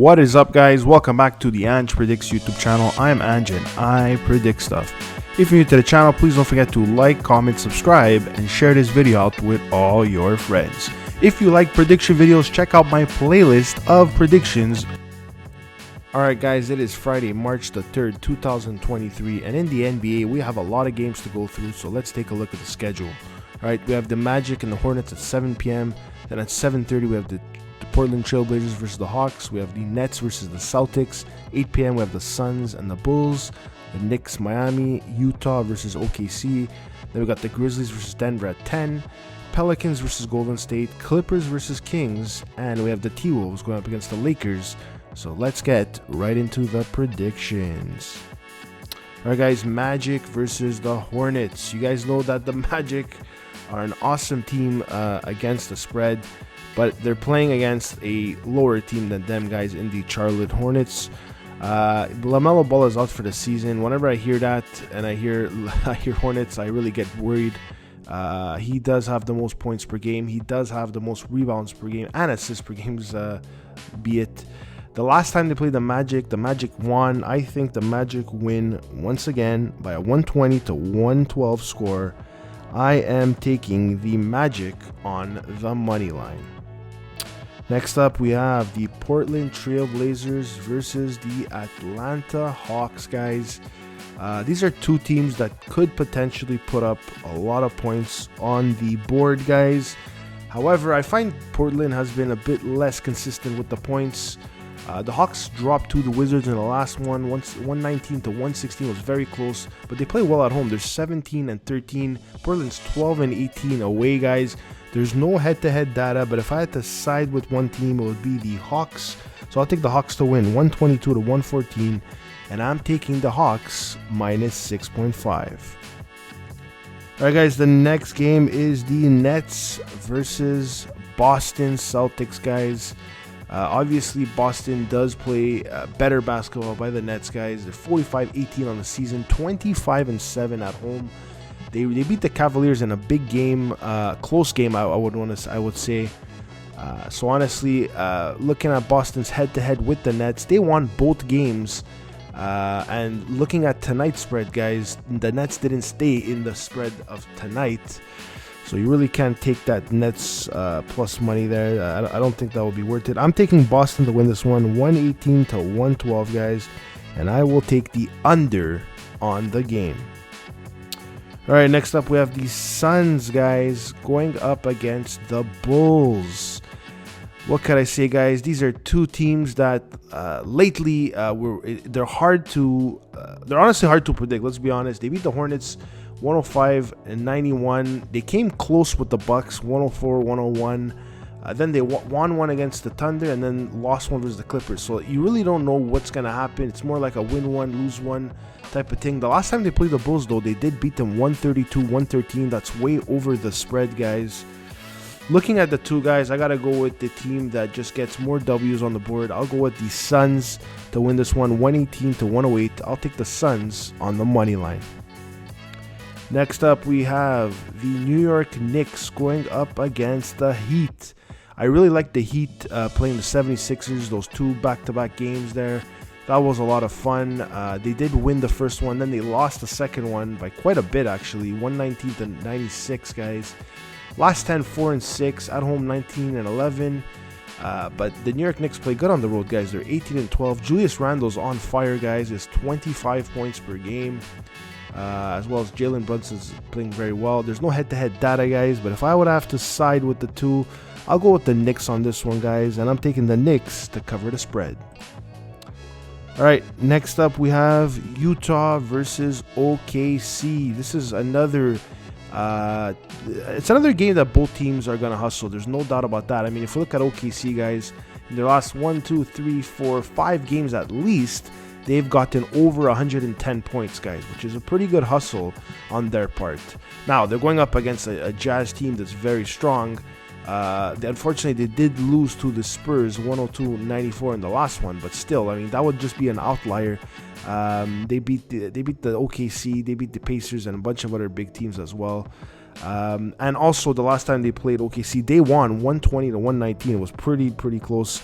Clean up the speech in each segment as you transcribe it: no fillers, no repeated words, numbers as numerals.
What is up, guys? Welcome back to the Ange Predicts YouTube channel. I'm Ange and I predict stuff. If you're new to the channel, please don't forget to like, comment, subscribe, and share this video out with all your friends. If you like prediction videos, check out my playlist of predictions. Alright guys, it is Friday, March the 3rd, 2023, and in the NBA, we have a lot of games to go through, so let's take a look at the schedule. Alright, we have the Magic and the Hornets at 7 p.m. Then at 7:30, we have the Portland Trailblazers versus the Hawks. We have the Nets versus the Celtics. 8 p.m. we have the Suns and the Bulls. The Knicks, Miami. Utah versus OKC. Then we got the Grizzlies versus Denver at 10. Pelicans versus Golden State. Clippers versus Kings. And we have the T-Wolves going up against the Lakers. So let's get right into the predictions. Alright guys, Magic versus the Hornets. You guys know that the Magic are an awesome team against the spread, but they're playing against a lower team than them, guys, in the Charlotte Hornets. LaMelo Ball is out for the season. Whenever I hear that and I hear Hornets, I really get worried. He does have the most points per game. He does have the most rebounds per game and assists per game, be it. The last time they played the Magic won. I think the Magic win once again by a 120 to 112 score. I am taking the Magic on the money line. Next up, we have the Portland Trailblazers versus the Atlanta Hawks, guys. These are two teams that could potentially put up a lot of points on the board, guys. However, I find Portland has been a bit less consistent with the points. The Hawks dropped to the Wizards in the last one. 119 to 116 was very close, but they play well at home. They're 17 and 13. Portland's 12 and 18 away, guys. There's no head-to-head data, but if I had to side with one team, it would be the Hawks. So I'll take the Hawks to win 122 to 114, and I'm taking the Hawks minus 6.5. Alright guys, the next game is the Nets versus Boston Celtics, guys. Obviously, Boston does play better basketball by the Nets, guys. They're 45-18 on the season, 25-7 at home. They beat the Cavaliers in a big game, close game. I would say. So honestly, looking at Boston's head-to-head with the Nets, they won both games. And looking at tonight's spread, guys, the Nets didn't stay in the spread of tonight. So you really can't take that Nets plus money there. I don't think that will be worth it. I'm taking Boston to win this one, 118 to 112, guys. And I will take the under on the game. All right, next up we have the Suns, guys, going up against the Bulls. What can I say, guys? These are two teams that lately they're honestly hard to predict. Let's be honest. They beat the Hornets 105-91. They came close with the Bucks, 104-101. Then they won one against the Thunder and then lost one versus the Clippers. So you really don't know what's going to happen. It's more like a win one, lose one type of thing. The last time they played the Bulls, though, they did beat them 132-113. That's way over the spread, guys. Looking at the two, guys, I got to go with the team that just gets more W's on the board. I'll go with the Suns to win this one, 118 to 108. I'll take the Suns on the money line. Next up, we have the New York Knicks going up against the Heat. I really like the Heat playing the 76ers, those two back-to-back games there. That was a lot of fun. They did win the first one, then they lost the second one by quite a bit, actually, 119 to 96, guys. Last 10, 4-6, at home 19-11. But the New York Knicks play good on the road, guys. They're 18-12. Julius Randle's on fire, guys. It's 25 points per game. As well as Jalen Brunson's playing very well. There's no head-to-head data, guys, but if I would have to side with the two, I'll go with the Knicks on this one, guys, and I'm taking the Knicks to cover the spread. Alright, next up we have Utah versus OKC. This is another game that both teams are gonna hustle. There's no doubt about that. I mean, if you look at OKC, guys, in their last 5 games at least, they've gotten over 110 points, guys, which is a pretty good hustle on their part. Now, they're going up against a Jazz team that's very strong. Unfortunately, they did lose to the Spurs 102-94 in the last one, but still, I mean, that would just be an outlier. They beat the OKC, they beat the Pacers, and a bunch of other big teams as well. And also, the last time they played OKC, they won 120-119. It was pretty close.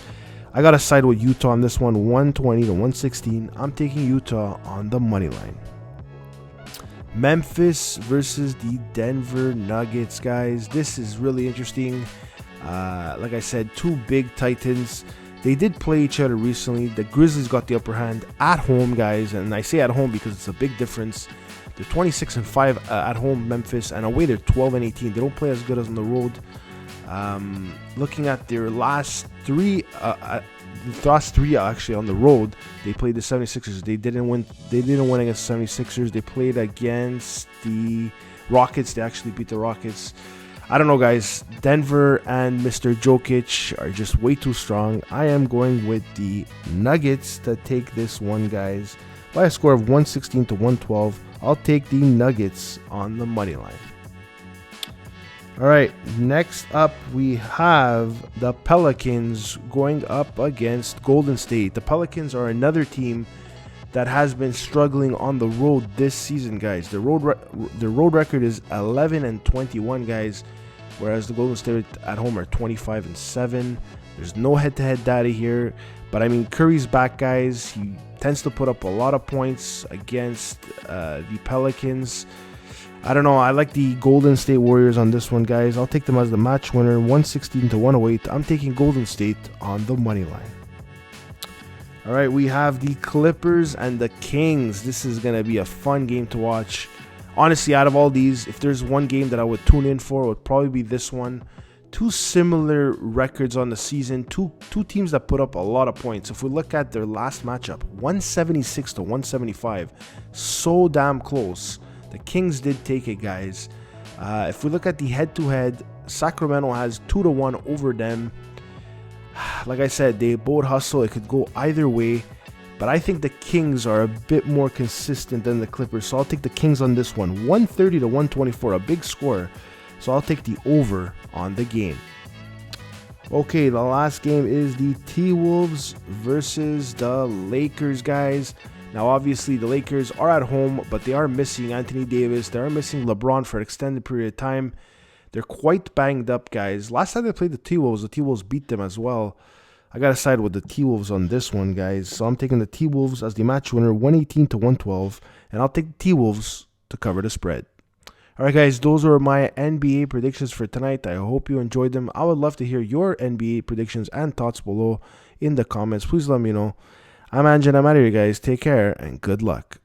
I got to side with Utah on this one, 120 to 116. I'm taking Utah on the money line. Memphis versus the Denver Nuggets, guys. This is really interesting. Like I said, two big Titans. They did play each other recently. The Grizzlies got the upper hand at home, guys. And I say at home because it's a big difference. They're 26-5 at home, Memphis, and away they're 12-18. They don't play as good as on the road. Looking at their last three actually on the road, they played the 76ers. They didn't win against the 76ers. They played against the Rockets. They actually beat the Rockets. I don't know, guys. Denver and Mr. Jokic are just way too strong. I am going with the Nuggets to take this one, guys, by a score of 116 to 112. I'll take the Nuggets on the money line. All right, next up we have the Pelicans going up against Golden State. The Pelicans are another team that has been struggling on the road this season, guys. Their road record is 11-21, guys, whereas the Golden State at home are 25-7. There's no head-to-head data here, but I mean, Curry's back, guys. He tends to put up a lot of points against the Pelicans. I don't know. I like the Golden State Warriors on this one, guys. I'll take them as the match winner, 116 to 108. I'm taking Golden State on the money line. All right, we have the Clippers and the Kings. This is going to be a fun game to watch. Honestly, out of all these, if there's one game that I would tune in for, it would probably be this one. Two similar records on the season. Two teams that put up a lot of points. If we look at their last matchup, 176 to 175. So damn close. The Kings did take it, guys. If we look at the head-to-head, Sacramento has 2-1 over them. Like I said, they both hustle. It could go either way. But I think the Kings are a bit more consistent than the Clippers. So I'll take the Kings on this one. 130 to 124, a big score. So I'll take the over on the game. Okay, the last game is the T-Wolves versus the Lakers, guys. Now, obviously, the Lakers are at home, but they are missing Anthony Davis. They are missing LeBron for an extended period of time. They're quite banged up, guys. Last time they played the T-Wolves beat them as well. I got to side with the T-Wolves on this one, guys. So I'm taking the T-Wolves as the match winner, 118 to 112. And I'll take the T-Wolves to cover the spread. All right, guys, those are my NBA predictions for tonight. I hope you enjoyed them. I would love to hear your NBA predictions and thoughts below in the comments. Please let me know. I'm Anjan. I'm out of here, guys. Take care and good luck.